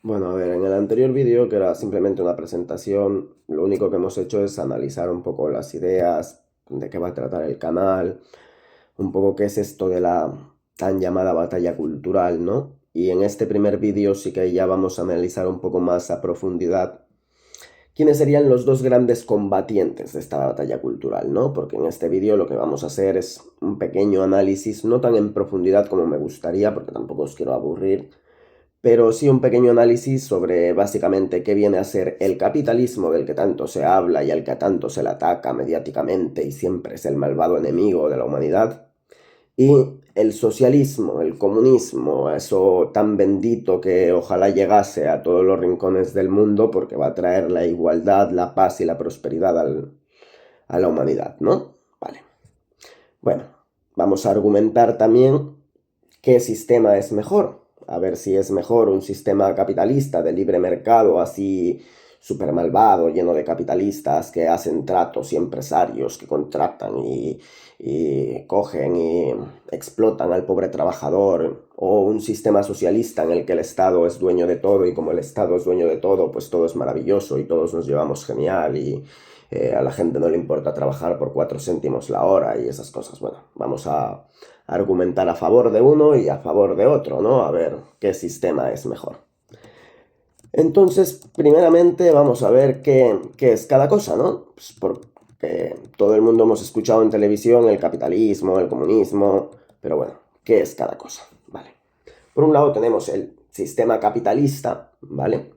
Bueno, a ver, en el anterior vídeo, que era simplemente una presentación, lo único que hemos hecho es analizar un poco las ideas, de qué va a tratar el canal, un poco qué es esto de la tan llamada batalla cultural, ¿no? Y en este primer vídeo sí que ya vamos a analizar un poco más a profundidad quiénes serían los dos grandes combatientes de esta batalla cultural, ¿no? Porque en este vídeo lo que vamos a hacer es un pequeño análisis, no tan en profundidad como me gustaría, porque tampoco os quiero aburrir, pero sí un pequeño análisis sobre básicamente qué viene a ser el capitalismo del que tanto se habla y al que tanto se le ataca mediáticamente y siempre es el malvado enemigo de la humanidad, y el socialismo, el comunismo, eso tan bendito que ojalá llegase a todos los rincones del mundo porque va a traer la igualdad, la paz y la prosperidad a la humanidad, ¿no? Vale. Bueno, vamos a argumentar también qué sistema es mejor. A ver si es mejor un sistema capitalista de libre mercado así súper malvado, lleno de capitalistas que hacen tratos y empresarios que contratan y cogen y explotan al pobre trabajador, o un sistema socialista en el que el Estado es dueño de todo y como el Estado es dueño de todo, pues todo es maravilloso y todos nos llevamos genial y a la gente no le importa trabajar por 4 céntimos la hora y esas cosas. Bueno, vamos a argumentar a favor de uno y a favor de otro, ¿no? A ver qué sistema es mejor. Entonces, primeramente vamos a ver qué es cada cosa, ¿no? Pues porque todo el mundo hemos escuchado en televisión el capitalismo, el comunismo, pero bueno, ¿qué es cada cosa? Vale. Por un lado tenemos el sistema capitalista, ¿vale?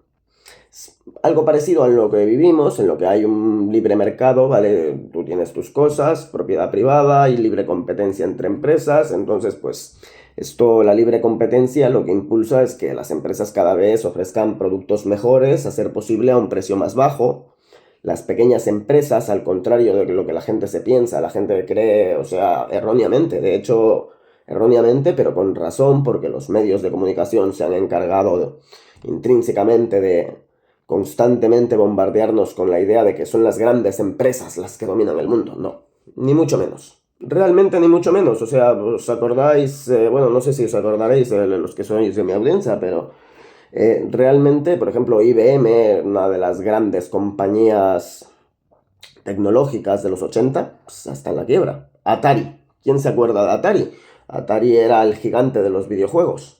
Algo parecido a lo que vivimos, en lo que hay un libre mercado, ¿vale? Tú tienes tus cosas, propiedad privada y libre competencia entre empresas, entonces pues esto, la libre competencia lo que impulsa es que las empresas cada vez ofrezcan productos mejores, a ser posible a un precio más bajo. Las pequeñas empresas, al contrario de lo que la gente se piensa, la gente cree, o sea, erróneamente, de hecho, erróneamente, pero con razón, porque los medios de comunicación se han encargado intrínsecamente de constantemente bombardearnos con la idea de que son las grandes empresas las que dominan el mundo. No, ni mucho menos. Realmente ni mucho menos. O sea, os acordáis, bueno, no sé si os acordaréis los que sois de mi audiencia, pero realmente, por ejemplo, IBM, una de las grandes compañías tecnológicas de los 80, pues hasta en la quiebra. Atari. ¿Quién se acuerda de Atari? Atari era el gigante de los videojuegos.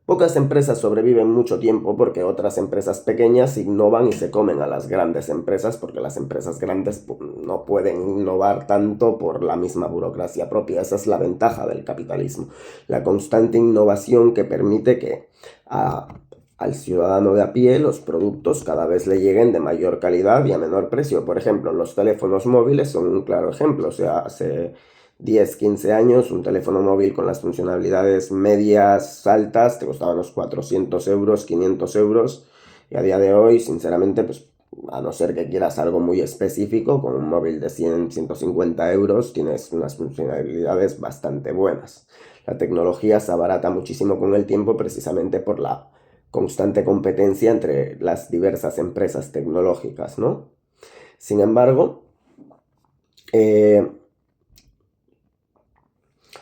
Pocas empresas sobreviven mucho tiempo porque otras empresas pequeñas innovan y se comen a las grandes empresas porque las empresas grandes no pueden innovar tanto por la misma burocracia propia. Esa es la ventaja del capitalismo. La constante innovación que permite que al ciudadano de a pie los productos cada vez le lleguen de mayor calidad y a menor precio. Por ejemplo, los teléfonos móviles son un claro ejemplo. O sea, hace 10, 15 años, un teléfono móvil con las funcionalidades medias, altas, te costaba unos 400 euros, 500 euros. Y a día de hoy, sinceramente, pues a no ser que quieras algo muy específico, con un móvil de 100, 150 euros, tienes unas funcionalidades bastante buenas. La tecnología se abarata muchísimo con el tiempo precisamente por la constante competencia entre las diversas empresas tecnológicas, ¿no? Sin embargo, eh,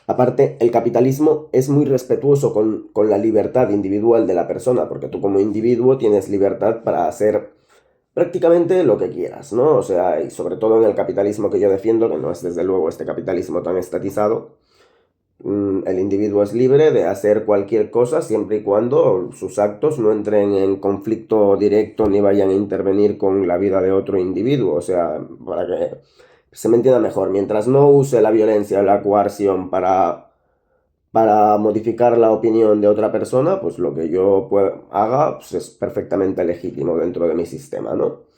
aparte, el capitalismo es muy respetuoso con la libertad individual de la persona, porque tú como individuo tienes libertad para hacer prácticamente lo que quieras, ¿no? O sea, y sobre todo en el capitalismo que yo defiendo, que no es desde luego este capitalismo tan estatizado, el individuo es libre de hacer cualquier cosa siempre y cuando sus actos no entren en conflicto directo ni vayan a intervenir con la vida de otro individuo. O sea, para que se me entienda mejor, mientras no use la violencia o la coerción para modificar la opinión de otra persona, pues lo que yo haga pues es perfectamente legítimo dentro de mi sistema, ¿no?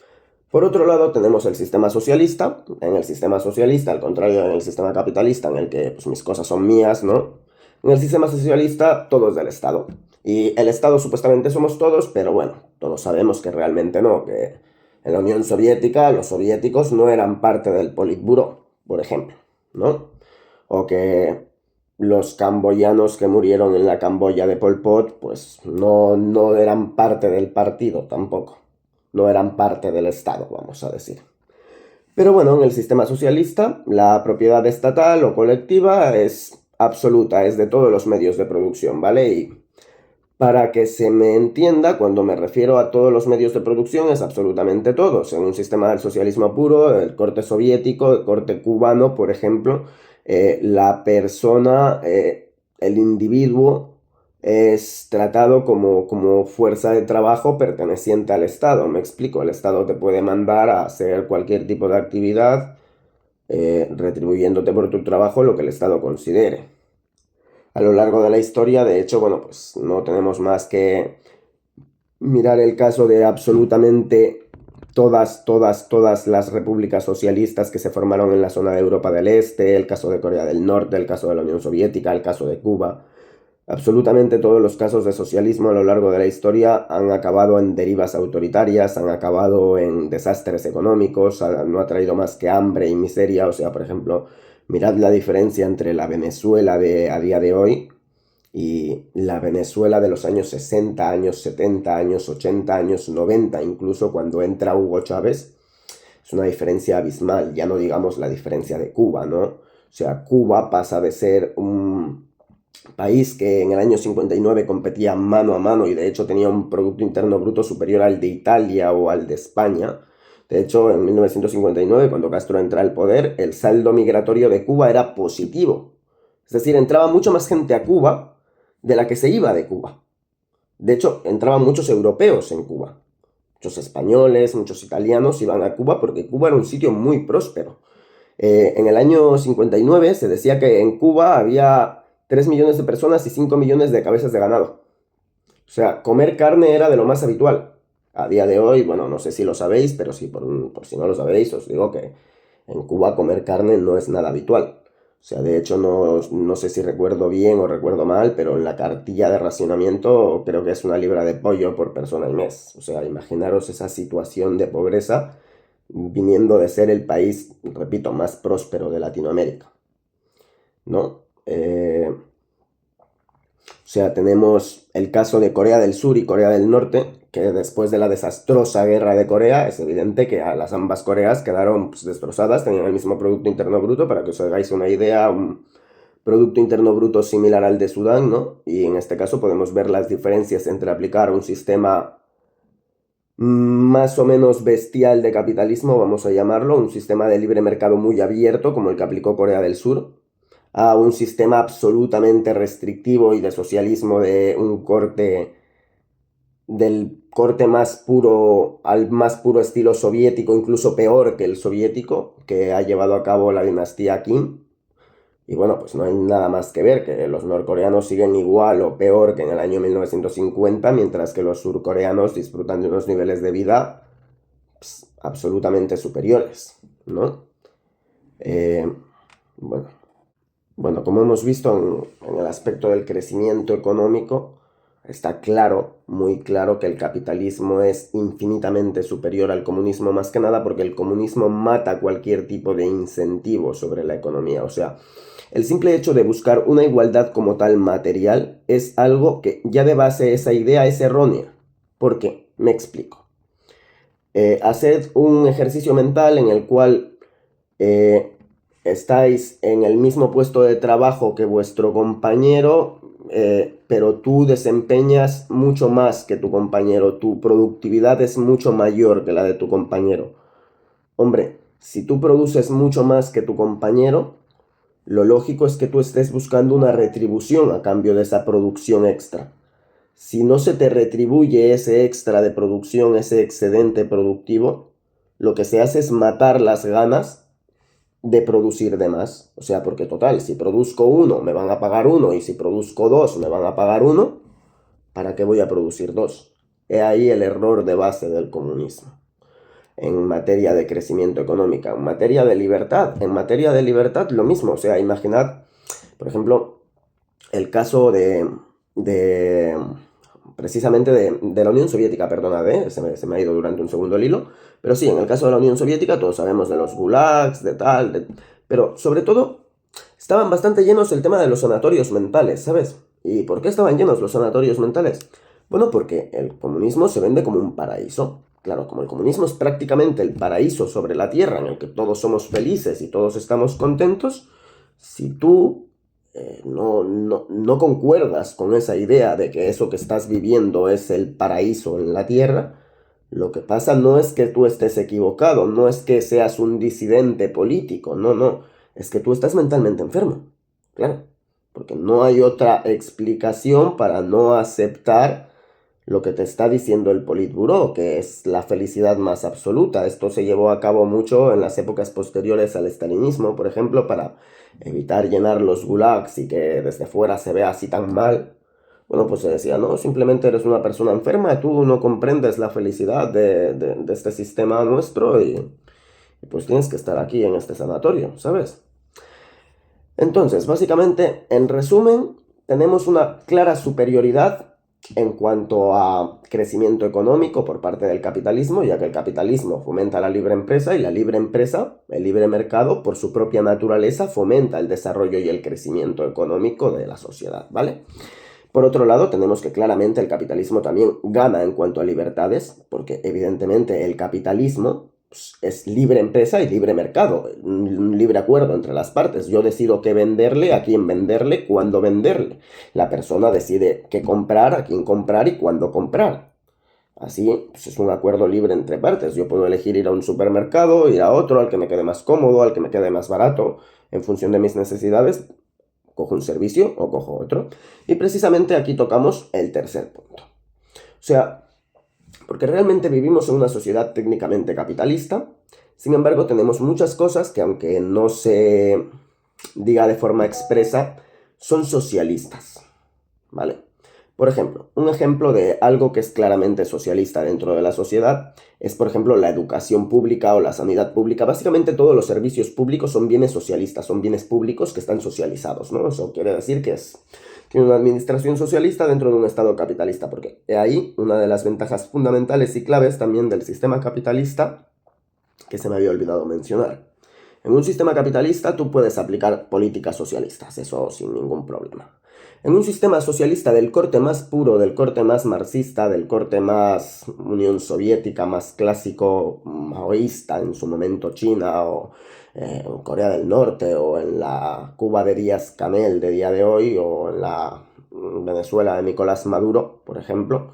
Por otro lado, tenemos el sistema socialista. En el sistema socialista, al contrario, en el sistema capitalista, en el que pues, mis cosas son mías, ¿no? En el sistema socialista, todo es del Estado. Y el Estado supuestamente somos todos, pero bueno, todos sabemos que realmente no, que en la Unión Soviética los soviéticos no eran parte del Politburó, por ejemplo, ¿no? O que los camboyanos que murieron en la Camboya de Pol Pot, pues no eran parte del partido tampoco. No eran parte del Estado, vamos a decir. Pero bueno, en el sistema socialista, la propiedad estatal o colectiva es absoluta, es de todos los medios de producción, ¿vale? Y Para que se me entienda, cuando me refiero a todos los medios de producción, es absolutamente todos. En un sistema del socialismo puro, el corte soviético, el corte cubano, por ejemplo, la persona, el individuo, es tratado como fuerza de trabajo perteneciente al Estado. Me explico, el Estado te puede mandar a hacer cualquier tipo de actividad, retribuyéndote por tu trabajo lo que el Estado considere. A lo largo de la historia, de hecho, bueno, pues no tenemos más que mirar el caso de absolutamente todas las repúblicas socialistas que se formaron en la zona de Europa del Este, el caso de Corea del Norte, el caso de la Unión Soviética, el caso de Cuba. Absolutamente todos los casos de socialismo a lo largo de la historia han acabado en derivas autoritarias, han acabado en desastres económicos, no ha traído más que hambre y miseria. O sea, por ejemplo, mirad la diferencia entre la Venezuela de a día de hoy y la Venezuela de los años 60, años 70, años 80, años 90, incluso cuando entra Hugo Chávez. Es una diferencia abismal, ya no digamos la diferencia de Cuba, ¿no? O sea, Cuba pasa de ser un país que en el año 59 competía mano a mano y de hecho tenía un Producto Interno Bruto superior al de Italia o al de España. De hecho, en 1959, cuando Castro entra al poder, el saldo migratorio de Cuba era positivo. Es decir, entraba mucho más gente a Cuba de la que se iba de Cuba. De hecho, entraban muchos europeos en Cuba. Muchos españoles, muchos italianos iban a Cuba porque Cuba era un sitio muy próspero. En el año 59 se decía que en Cuba había 3 millones de personas y 5 millones de cabezas de ganado. O sea, comer carne era de lo más habitual. A día de hoy, bueno, no sé si lo sabéis, pero sí, por si no lo sabéis, os digo que en Cuba comer carne no es nada habitual. O sea, de hecho, no sé si recuerdo bien o recuerdo mal, pero en la cartilla de racionamiento creo que es 1 libra de pollo por persona y mes. O sea, imaginaros esa situación de pobreza viniendo de ser el país, repito, más próspero de Latinoamérica, ¿no? O sea, tenemos el caso de Corea del Sur y Corea del Norte, que después de la desastrosa guerra de Corea, es evidente que a las ambas Coreas quedaron pues, destrozadas, tenían el mismo Producto Interno Bruto, para que os hagáis una idea, un Producto Interno Bruto similar al de Sudán, ¿no? Y en este caso podemos ver las diferencias entre aplicar un sistema más o menos bestial de capitalismo, vamos a llamarlo, un sistema de libre mercado muy abierto, como el que aplicó Corea del Sur, a un sistema absolutamente restrictivo y de socialismo de un corte, del corte más puro al más puro estilo soviético, incluso peor que el soviético, que ha llevado a cabo la dinastía Kim. Y bueno, pues no hay nada más que ver, que los norcoreanos siguen igual o peor que en el año 1950, mientras que los surcoreanos disfrutan de unos niveles de vida pues, absolutamente superiores, ¿no? Eh, bueno, bueno, como hemos visto en el aspecto del crecimiento económico, está claro, muy claro, que el capitalismo es infinitamente superior al comunismo, más que nada porque el comunismo mata cualquier tipo de incentivo sobre la economía. O sea, el simple hecho de buscar una igualdad como tal material es algo que ya de base esa idea es errónea. ¿Por qué? Me explico. Haced un ejercicio mental en el cual eh, estáis en el mismo puesto de trabajo que vuestro compañero, pero tú desempeñas mucho más que tu compañero, tu productividad es mucho mayor que la de tu compañero. Hombre, si tú produces mucho más que tu compañero, lo lógico es que tú estés buscando una retribución a cambio de esa producción extra. Si no se te retribuye ese extra de producción, ese excedente productivo, lo que se hace es matar las ganas de producir de más. O sea, porque total, si produzco uno, me van a pagar uno, y si produzco dos, me van a pagar uno, ¿para qué voy a producir dos? He ahí el error de base del comunismo. En materia de crecimiento económico, en materia de libertad lo mismo. O sea, imaginad, por ejemplo, el caso de precisamente de la Unión Soviética, perdonad, se me ha ido durante un segundo el hilo, pero sí, en el caso de la Unión Soviética todos sabemos de los gulags, de tal, pero sobre todo estaban bastante llenos el tema de los sanatorios mentales, ¿sabes? ¿Y por qué estaban llenos los sanatorios mentales? Bueno, porque el comunismo se vende como un paraíso. Claro, como el comunismo es prácticamente el paraíso sobre la tierra en el que todos somos felices y todos estamos contentos, si tú no concuerdas con esa idea de que eso que estás viviendo es el paraíso en la tierra, lo que pasa no es que tú estés equivocado, no es que seas un disidente político, no, es que tú estás mentalmente enfermo, claro, porque no hay otra explicación para no aceptar lo que te está diciendo el Politburó, que es la felicidad más absoluta. Esto se llevó a cabo mucho en las épocas posteriores al estalinismo, por ejemplo, para evitar llenar los gulags y que desde fuera se vea así tan mal. Bueno, pues se decía, no, simplemente eres una persona enferma, tú no comprendes la felicidad de este sistema nuestro y pues tienes que estar aquí en este sanatorio, ¿sabes? Entonces, básicamente, en resumen, tenemos una clara superioridad en cuanto a crecimiento económico por parte del capitalismo, ya que el capitalismo fomenta la libre empresa y la libre empresa, el libre mercado, por su propia naturaleza, fomenta el desarrollo y el crecimiento económico de la sociedad, ¿vale? Por otro lado, tenemos que claramente el capitalismo también gana en cuanto a libertades, porque evidentemente el capitalismo pues, es libre empresa y libre mercado, un libre acuerdo entre las partes. Yo decido qué venderle, a quién venderle, cuándo venderle. La persona decide qué comprar, a quién comprar y cuándo comprar. Así pues, es un acuerdo libre entre partes. Yo puedo elegir ir a un supermercado, ir a otro, al que me quede más cómodo, al que me quede más barato, en función de mis necesidades. Cojo un servicio o cojo otro. Y precisamente aquí tocamos el tercer punto. O sea, porque realmente vivimos en una sociedad técnicamente capitalista, sin embargo tenemos muchas cosas que aunque no se diga de forma expresa, son socialistas, ¿vale? Por ejemplo, un ejemplo de algo que es claramente socialista dentro de la sociedad es, por ejemplo, la educación pública o la sanidad pública. Básicamente todos los servicios públicos son bienes socialistas, son bienes públicos que están socializados, ¿no? Eso quiere decir que tiene una administración socialista dentro de un estado capitalista, porque ahí una de las ventajas fundamentales y claves también del sistema capitalista que se me había olvidado mencionar. En un sistema capitalista tú puedes aplicar políticas socialistas, eso sin ningún problema. En un sistema socialista del corte más puro, del corte más marxista, del corte más Unión Soviética, más clásico, maoísta, en su momento China o Corea del Norte o en la Cuba de Díaz-Canel de día de hoy o en la Venezuela de Nicolás Maduro, por ejemplo,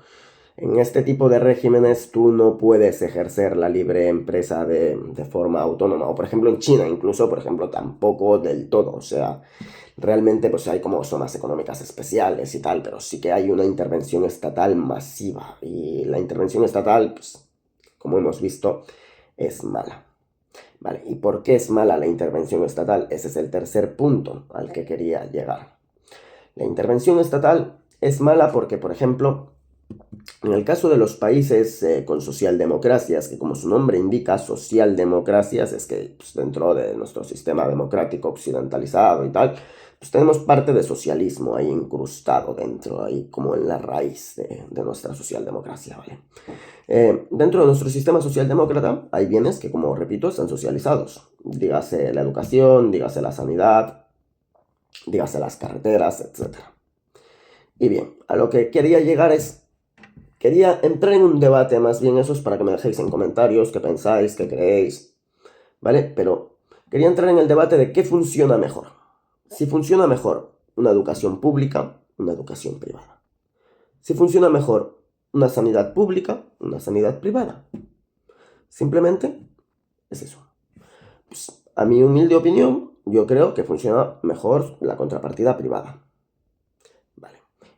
en este tipo de regímenes tú no puedes ejercer la libre empresa de forma autónoma. O por ejemplo en China incluso, por ejemplo, tampoco del todo. O sea, realmente pues hay como zonas económicas especiales y tal, pero sí que hay una intervención estatal masiva. Y la intervención estatal, pues, como hemos visto, es mala. Vale, ¿y por qué es mala la intervención estatal? Ese es el tercer punto al que quería llegar. La intervención estatal es mala porque, por ejemplo, en el caso de los países con socialdemocracias, que como su nombre indica, socialdemocracias, es que pues, dentro de nuestro sistema democrático occidentalizado y tal, pues tenemos parte de socialismo ahí incrustado dentro, ahí como en la raíz de nuestra socialdemocracia, ¿vale? Dentro de nuestro sistema socialdemócrata hay bienes que, como repito, están socializados. Dígase la educación, dígase la sanidad, dígase las carreteras, etc. Y bien, a lo que quería llegar es quería entrar en un debate, más bien eso es para que me dejéis en comentarios qué pensáis, qué creéis, ¿vale? Pero quería entrar en el debate de qué funciona mejor. Si funciona mejor una educación pública, una educación privada. Si funciona mejor una sanidad pública, una sanidad privada. Simplemente es eso. Pues, a mi humilde opinión, yo creo que funciona mejor la contrapartida privada.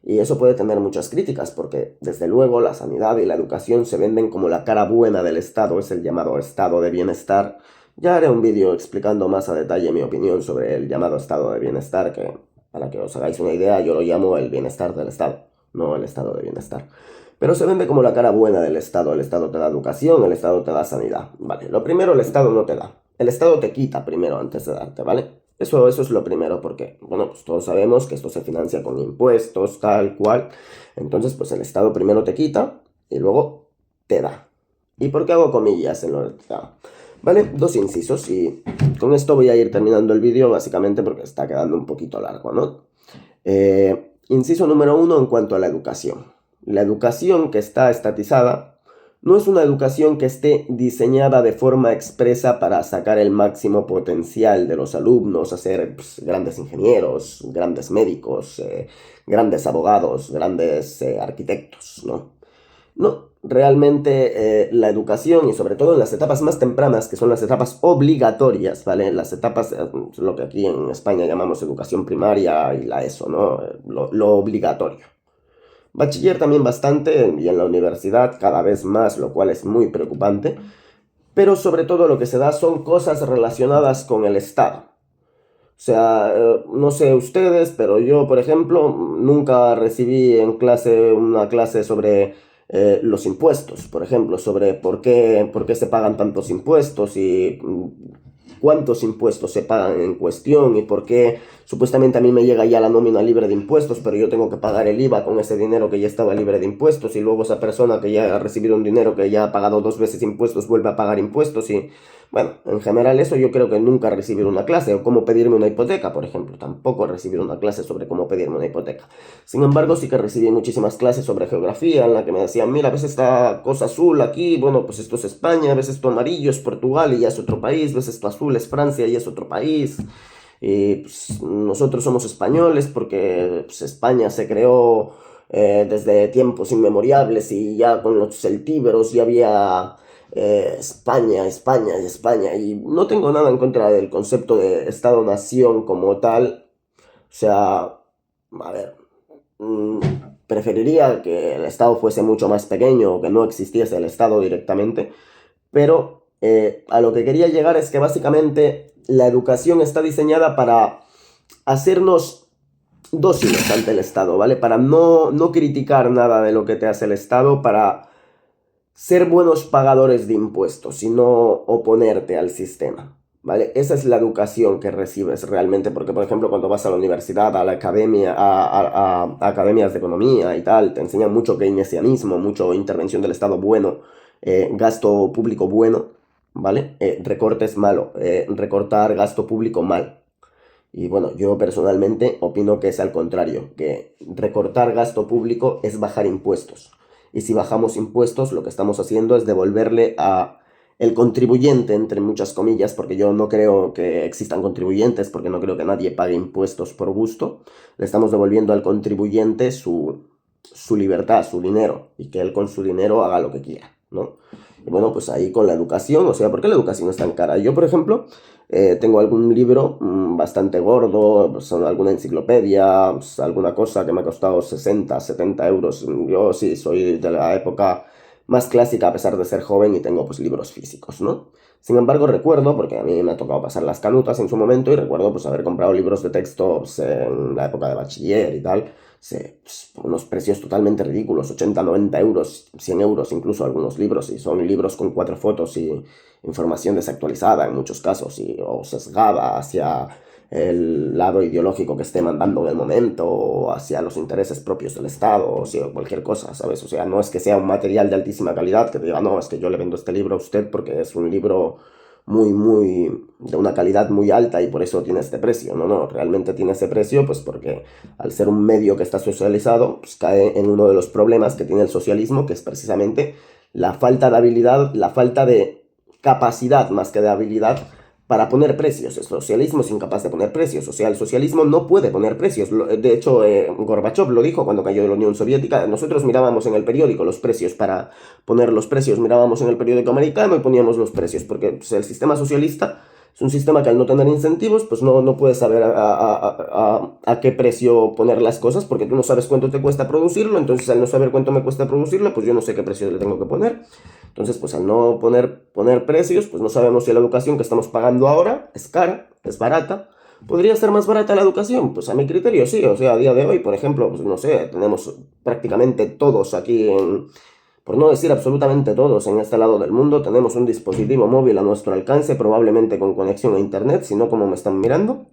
Y eso puede tener muchas críticas porque, desde luego, la sanidad y la educación se venden como la cara buena del Estado, es el llamado estado de bienestar. Ya haré un vídeo explicando más a detalle mi opinión sobre el llamado estado de bienestar, que, para que os hagáis una idea, yo lo llamo el bienestar del Estado, no el estado de bienestar. Pero se vende como la cara buena del Estado. El Estado te da educación, el Estado te da sanidad. Vale, lo primero el Estado no te da. El Estado te quita primero antes de darte, ¿vale? Eso es lo primero, porque, bueno, pues todos sabemos que esto se financia con impuestos, tal cual. Entonces, pues el Estado primero te quita y luego te da. ¿Y por qué hago comillas en lo de te da? ¿Vale? Dos incisos y con esto voy a ir terminando el vídeo, básicamente porque está quedando un poquito largo, ¿no? Inciso número 1 en cuanto a la educación. La educación que está estatizada no es una educación que esté diseñada de forma expresa para sacar el máximo potencial de los alumnos, hacer pues, grandes ingenieros, grandes médicos, grandes abogados, grandes arquitectos, ¿no? No, realmente la educación y sobre todo en las etapas más tempranas, que son las etapas obligatorias, ¿vale? Las etapas, lo que aquí en España llamamos educación primaria y la ESO, ¿no? Lo obligatorio. Bachiller también bastante y en la universidad cada vez más, lo cual es muy preocupante. Pero sobre todo lo que se da son cosas relacionadas con el Estado. O sea, no sé ustedes, pero yo, por ejemplo, nunca recibí en clase una clase sobre los impuestos, por ejemplo, sobre por qué se pagan tantos impuestos y cuántos impuestos se pagan en cuestión y por qué supuestamente a mí me llega ya la nómina libre de impuestos, pero yo tengo que pagar el IVA con ese dinero que ya estaba libre de impuestos y luego esa persona que ya ha recibido un dinero que ya ha pagado 2 veces impuestos vuelve a pagar impuestos y bueno, en general eso yo creo que nunca he recibido una clase o cómo pedirme una hipoteca, por ejemplo, tampoco he recibido una clase sobre cómo pedirme una hipoteca. Sin embargo, sí que recibí muchísimas clases sobre geografía en la que me decían, mira, ves esta cosa azul aquí, bueno, pues esto es España, ves esto amarillo es Portugal y ya es otro país, ves esto azul es Francia y es otro país. Y pues, nosotros somos españoles porque pues, España se creó desde tiempos inmemorables y ya con los celtíberos ya había España, España y España. Y no tengo nada en contra del concepto de Estado-nación como tal. O sea, a ver, mm, preferiría que el Estado fuese mucho más pequeño o que no existiese el Estado directamente, pero a lo que quería llegar es que básicamente la educación está diseñada para hacernos dóciles ante el Estado, ¿vale? Para no criticar nada de lo que te hace el Estado, para ser buenos pagadores de impuestos y no oponerte al sistema, ¿vale? Esa es la educación que recibes realmente, porque por ejemplo cuando vas a la universidad, a la academia, a academias de economía y tal, te enseñan mucho keynesianismo, mucho intervención del Estado bueno, gasto público bueno, ¿vale? Recortes malo, recortar gasto público mal. Y bueno, yo personalmente opino que es al contrario, que recortar gasto público es bajar impuestos. Y si bajamos impuestos, lo que estamos haciendo es devolverle a el contribuyente, entre muchas comillas, porque yo no creo que existan contribuyentes, porque no creo que nadie pague impuestos por gusto, le estamos devolviendo al contribuyente su libertad, su dinero, y que él con su dinero haga lo que quiera, ¿no? Y bueno, pues ahí con la educación, o sea, ¿por qué la educación es tan cara? Yo, por ejemplo, tengo algún libro bastante gordo, pues, alguna enciclopedia, pues, alguna cosa que me ha costado 60, 70 euros. Yo sí, soy de la época más clásica a pesar de ser joven y tengo pues libros físicos, ¿no? Sin embargo, recuerdo, porque a mí me ha tocado pasar las canutas en su momento y recuerdo pues haber comprado libros de texto pues, en la época de bachiller y tal, pues, por unos precios totalmente ridículos, 80, 90 euros, 100 euros incluso algunos libros, y son libros con 4 fotos y información desactualizada en muchos casos o sesgada hacia el lado ideológico que esté mandando en el momento o hacia los intereses propios del Estado o sea, cualquier cosa, ¿sabes? O sea, no es que sea un material de altísima calidad que diga, no, es que yo le vendo este libro a usted porque es un libro de una calidad muy alta y por eso tiene este precio. No, no, realmente tiene ese precio pues porque al ser un medio que está socializado, pues cae en uno de los problemas que tiene el socialismo, que es precisamente la falta de habilidad, la falta de capacidad más que de habilidad para poner precios. El socialismo es incapaz de poner precios, o sea, el socialismo no puede poner precios. De hecho, Gorbachev lo dijo cuando cayó de la Unión Soviética. Nosotros mirábamos en el periódico los precios para poner los precios, mirábamos en el periódico americano y poníamos los precios, porque pues, el sistema socialista es un sistema que al no tener incentivos, pues no puedes saber a qué precio poner las cosas, porque tú no sabes cuánto te cuesta producirlo, entonces al no saber cuánto me cuesta producirlo, pues yo no sé qué precio le tengo que poner. Entonces, pues al no poner precios, pues no sabemos si la educación que estamos pagando ahora es cara, es barata. ¿Podría ser más barata la educación? Pues a mi criterio sí, o sea, a día de hoy, por ejemplo, pues no sé, tenemos prácticamente todos aquí por no decir absolutamente todos en este lado del mundo, tenemos un dispositivo móvil a nuestro alcance, probablemente con conexión a internet, si no como me están mirando.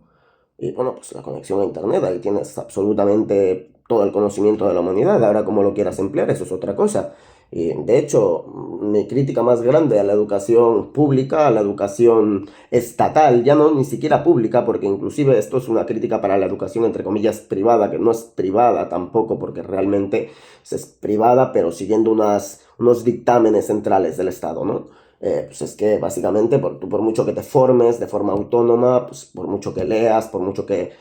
Y bueno, pues la conexión a internet, ahí tienes absolutamente todo el conocimiento de la humanidad. Ahora, como lo quieras emplear, eso es otra cosa. Y de hecho, mi crítica más grande a la educación pública, a la educación estatal, ya no ni siquiera pública, porque inclusive esto es una crítica para la educación entre comillas privada, que no es privada tampoco, porque realmente es privada, pero siguiendo unos dictámenes centrales del Estado, ¿no? Pues es que básicamente tú por mucho que te formes de forma autónoma, pues por mucho que leas, por mucho que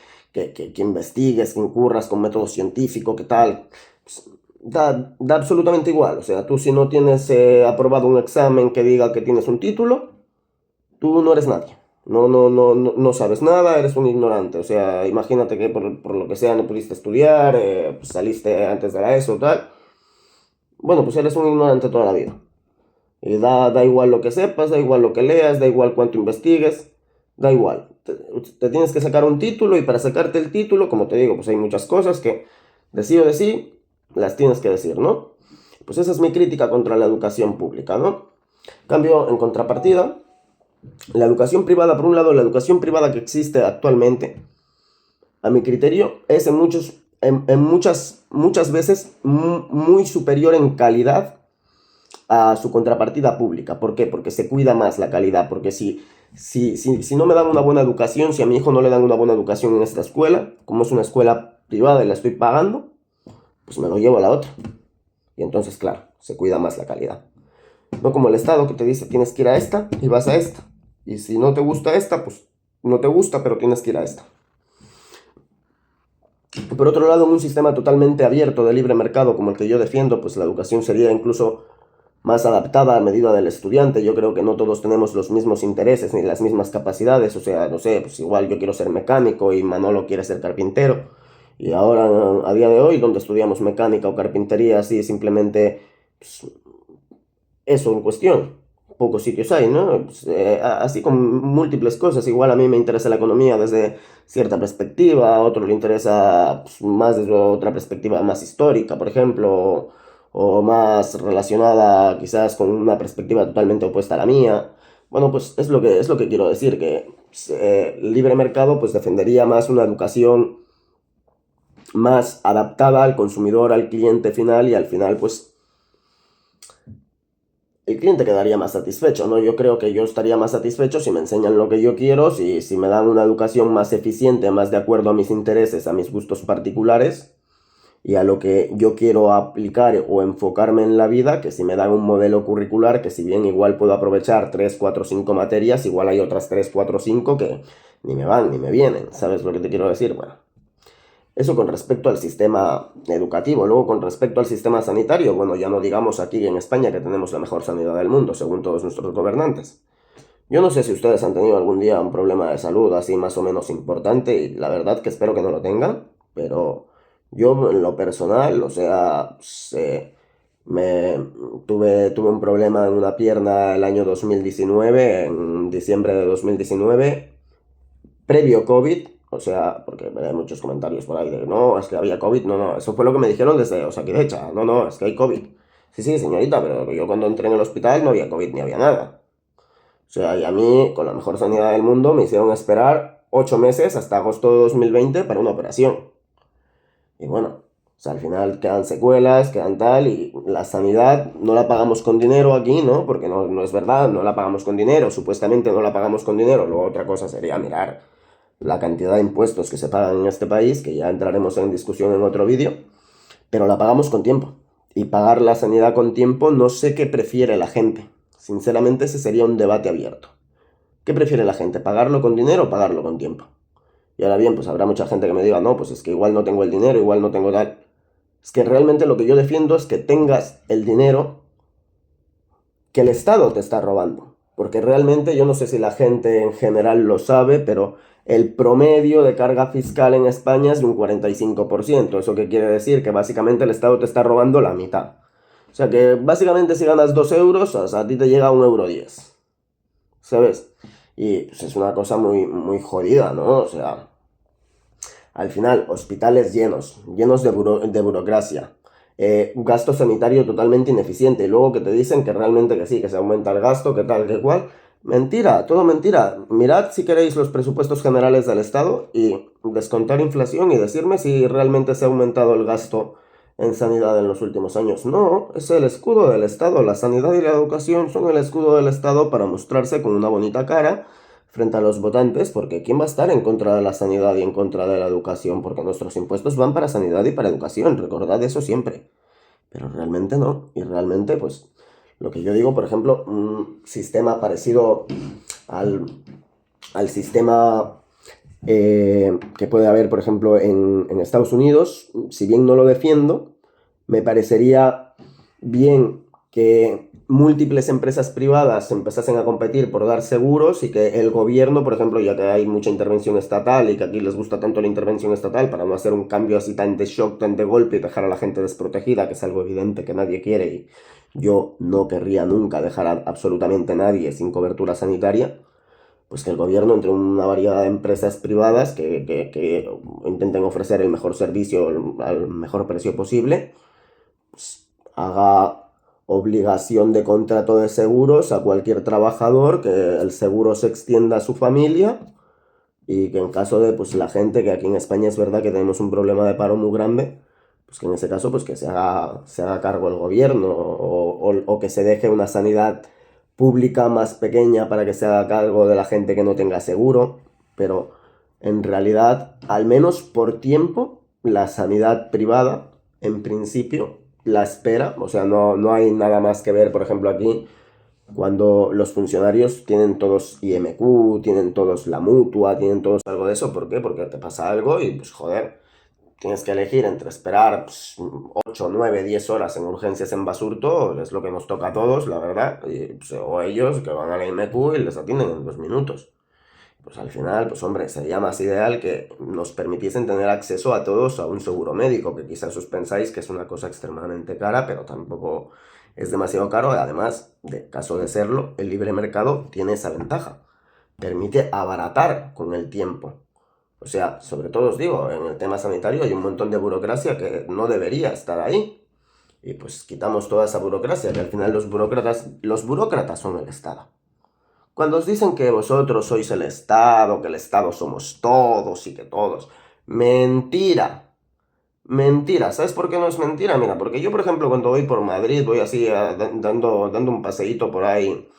investigues, que incurras con método científico, que tal, pues da absolutamente igual. O sea, tú si no tienes aprobado un examen que diga que tienes un título, tú no eres nadie. No sabes nada, eres un ignorante. O sea, imagínate que por lo que sea no pudiste estudiar, pues saliste antes de la ESO o tal. Bueno, pues eres un ignorante toda la vida. Y da igual lo que sepas, da igual lo que leas, da igual cuánto investigues, da igual. Te tienes que sacar un título y para sacarte el título, como te digo, pues hay muchas cosas que de sí o de sí las tienes que decir, ¿no? Pues esa es mi crítica contra la educación pública, ¿no? Cambio, en contrapartida, la educación privada, por un lado, la educación privada que existe actualmente, a mi criterio, es muchas veces muy superior en calidad a su contrapartida pública. ¿Por qué? Porque se cuida más la calidad. Porque si no me dan una buena educación, si a mi hijo no le dan una buena educación en esta escuela, como es una escuela privada y la estoy pagando, pues me lo llevo a la otra. Y entonces, claro, se cuida más la calidad. No como el Estado que te dice tienes que ir a esta y vas a esta. Y si no te gusta esta, pues no te gusta, pero tienes que ir a esta. Por otro lado, en un sistema totalmente abierto de libre mercado como el que yo defiendo, pues la educación sería incluso más adaptada a medida del estudiante. Yo creo que no todos tenemos los mismos intereses ni las mismas capacidades. O sea, no sé, pues igual yo quiero ser mecánico y Manolo quiere ser carpintero. Y ahora, a día de hoy, donde estudiamos mecánica o carpintería, así simplemente pues, eso en cuestión. Pocos sitios hay, ¿no? Pues, así con múltiples cosas. Igual a mí me interesa la economía desde cierta perspectiva, a otro le interesa pues, más desde otra perspectiva más histórica, por ejemplo, o más relacionada quizás con una perspectiva totalmente opuesta a la mía. Bueno, pues es lo que quiero decir, que pues, libre mercado pues defendería más una educación más adaptada al consumidor, al cliente final y al final pues el cliente quedaría más satisfecho, ¿no? Yo creo que yo estaría más satisfecho si me enseñan lo que yo quiero, si me dan una educación más eficiente, más de acuerdo a mis intereses, a mis gustos particulares y a lo que yo quiero aplicar o enfocarme en la vida, que si me dan un modelo curricular, que si bien igual puedo aprovechar 3 4 5 materias, igual hay otras 3 4 5 que ni me van ni me vienen, ¿sabes lo que te quiero decir? Bueno. Eso con respecto al sistema educativo. Luego, con respecto al sistema sanitario, bueno, ya no digamos aquí en España que tenemos la mejor sanidad del mundo, según todos nuestros gobernantes. Yo no sé si ustedes han tenido algún día un problema de salud así más o menos importante, y la verdad que espero que no lo tengan, pero yo en lo personal, o sea, me tuve un problema en una pierna el año 2019, en diciembre de 2019, previo COVID, o sea, porque hay muchos comentarios por ahí de, no, es que había COVID, no, eso fue lo que me dijeron desde Osakidetza, no, es que hay COVID. Sí, sí, señorita, pero yo cuando entré en el hospital no había COVID ni había nada. O sea, y a mí, con la mejor sanidad del mundo, me hicieron esperar 8 meses hasta agosto de 2020 para una operación. Y bueno, o sea, al final quedan secuelas, quedan tal, y la sanidad no la pagamos con dinero aquí, ¿no? Porque no es verdad, no la pagamos con dinero, supuestamente no la pagamos con dinero, luego otra cosa sería mirar la cantidad de impuestos que se pagan en este país, que ya entraremos en discusión en otro vídeo, pero la pagamos con tiempo. Y pagar la sanidad con tiempo no sé qué prefiere la gente. Sinceramente ese sería un debate abierto. ¿Qué prefiere la gente? ¿Pagarlo con dinero o pagarlo con tiempo? Y ahora bien, pues habrá mucha gente que me diga, no, pues es que igual no tengo el dinero, igual no tengo tal. Es que realmente lo que yo defiendo es que tengas el dinero que el Estado te está robando. Porque realmente yo no sé si la gente en general lo sabe, pero el promedio de carga fiscal en España es de un 45%. ¿Eso qué quiere decir? Que básicamente el Estado te está robando la mitad. O sea que básicamente si ganas 2 euros, o sea, a ti te llega 1,10 €. ¿Sabes? Y pues, es una cosa muy, muy jodida, ¿no? O sea, al final, hospitales llenos de burocracia, un gasto sanitario totalmente ineficiente, y luego que te dicen que realmente que sí, que se aumenta el gasto, que tal, que cual. Mentira, todo mentira. Mirad si queréis los presupuestos generales del Estado y descontar inflación y decirme si realmente se ha aumentado el gasto en sanidad en los últimos años. No, es el escudo del Estado. La sanidad y la educación son el escudo del Estado para mostrarse con una bonita cara frente a los votantes, porque ¿quién va a estar en contra de la sanidad y en contra de la educación? Porque nuestros impuestos van para sanidad y para educación, recordad eso siempre. Pero realmente no. Y realmente, pues, lo que yo digo, por ejemplo, un sistema parecido al, al sistema que puede haber, por ejemplo, en Estados Unidos, si bien no lo defiendo, me parecería bien que múltiples empresas privadas empezasen a competir por dar seguros y que el gobierno, por ejemplo, ya que hay mucha intervención estatal y que aquí les gusta tanto la intervención estatal para no hacer un cambio así tan de shock, tan de golpe y dejar a la gente desprotegida, que es algo evidente que nadie quiere y yo no querría nunca dejar a absolutamente nadie sin cobertura sanitaria, pues que el gobierno, entre una variedad de empresas privadas que intenten ofrecer el mejor servicio al mejor precio posible, pues haga obligación de contrato de seguros a cualquier trabajador, que el seguro se extienda a su familia y que en caso de pues la gente, que aquí en España es verdad que tenemos un problema de paro muy grande, pues que en ese caso pues que se haga cargo el gobierno o que se deje una sanidad pública más pequeña para que se haga cargo de la gente que no tenga seguro, pero en realidad, al menos por tiempo, la sanidad privada, en principio, la espera, o sea, no hay nada más que ver, por ejemplo, aquí cuando los funcionarios tienen todos IMQ, tienen todos la mutua, tienen todos algo de eso. ¿Por qué? Porque te pasa algo y pues joder, tienes que elegir entre esperar pues, 8, 9, 10 horas en urgencias en Basurto, es lo que nos toca a todos, la verdad, y, pues, o ellos que van a la IMQ y les atienden en 2 minutos. Pues al final, pues hombre, sería más ideal que nos permitiesen tener acceso a todos a un seguro médico, que quizás os pensáis que es una cosa extremadamente cara, pero tampoco es demasiado caro. Además, de caso de serlo, el libre mercado tiene esa ventaja. Permite abaratar con el tiempo. O sea, sobre todo os digo, en el tema sanitario hay un montón de burocracia que no debería estar ahí. Y pues quitamos toda esa burocracia, que al final los burócratas son el Estado. Cuando os dicen que vosotros sois el Estado somos todos y que todos. Mentira. Mentira. ¿Sabes por qué no es mentira? Mira, porque yo, por ejemplo, cuando voy por Madrid, voy así dando un paseíto por ahí,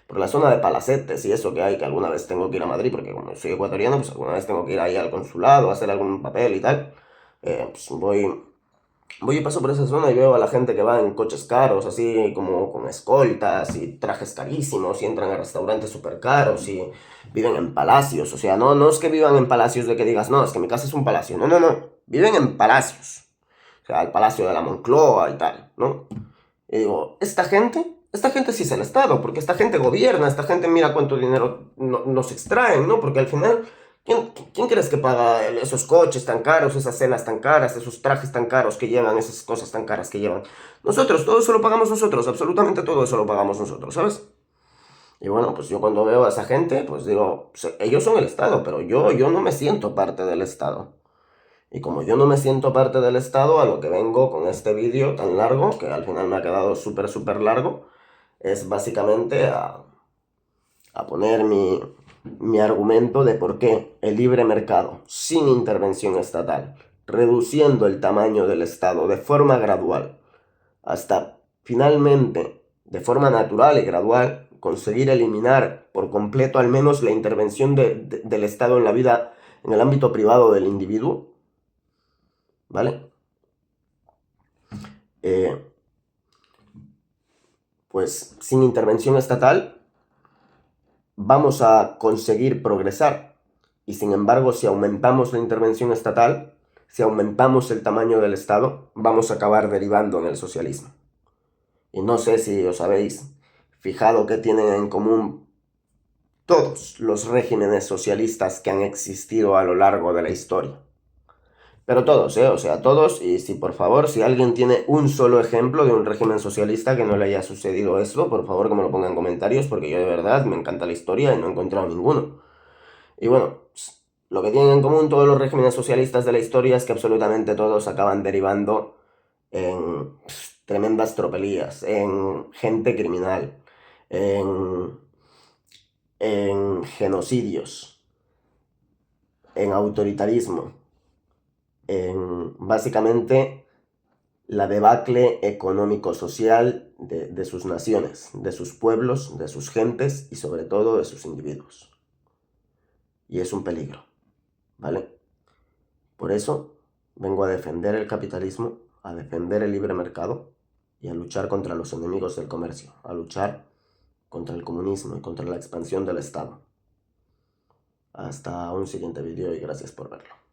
por la zona de Palacetes y eso que hay, que alguna vez tengo que ir a Madrid, porque como soy ecuatoriano, pues alguna vez tengo que ir ahí al consulado, a hacer algún papel y tal. Pues voy y paso por esa zona y veo a la gente que va en coches caros, así como con escoltas y trajes carísimos y entran a restaurantes súper caros y viven en palacios. O sea, no es que vivan en palacios de que digas, no, es que mi casa es un palacio. No, no, no. Viven en palacios. O sea, el palacio de la Moncloa y tal, ¿no? Y digo, esta gente sí es el Estado, porque esta gente gobierna, esta gente mira cuánto dinero nos extraen, ¿no? Porque al final, ¿quién crees que paga esos coches tan caros, esas cenas tan caras, esos trajes tan caros que llevan, esas cosas tan caras que llevan? Nosotros, todo eso lo pagamos nosotros, absolutamente todo eso lo pagamos nosotros, ¿sabes? Y bueno, pues yo cuando veo a esa gente, pues digo, pues ellos son el Estado, pero yo no me siento parte del Estado. Y como yo no me siento parte del Estado, a lo que vengo con este vídeo tan largo, que al final me ha quedado súper, súper largo, es básicamente a poner mi argumento de por qué el libre mercado, sin intervención estatal, reduciendo el tamaño del Estado de forma gradual, hasta finalmente, de forma natural y gradual, conseguir eliminar por completo al menos la intervención del Estado en la vida, en el ámbito privado del individuo, ¿vale? Eh, pues sin intervención estatal vamos a conseguir progresar. Y sin embargo, si aumentamos la intervención estatal, si aumentamos el tamaño del Estado, vamos a acabar derivando en el socialismo. Y no sé si os habéis fijado que tienen en común todos los regímenes socialistas que han existido a lo largo de la historia. Pero todos, ¿eh? O sea, todos. Y si por favor, si alguien tiene un solo ejemplo de un régimen socialista que no le haya sucedido esto, por favor que me lo ponga en comentarios, porque yo de verdad me encanta la historia y no he encontrado ninguno. Y bueno, lo que tienen en común todos los regímenes socialistas de la historia es que absolutamente todos acaban derivando en tremendas tropelías, en gente criminal, en, en genocidios, en autoritarismo, en básicamente la debacle económico-social de sus naciones, de sus pueblos, de sus gentes y sobre todo de sus individuos. Y es un peligro, ¿vale? Por eso vengo a defender el capitalismo, a defender el libre mercado y a luchar contra los enemigos del comercio, a luchar contra el comunismo y contra la expansión del Estado. Hasta un siguiente vídeo y gracias por verlo.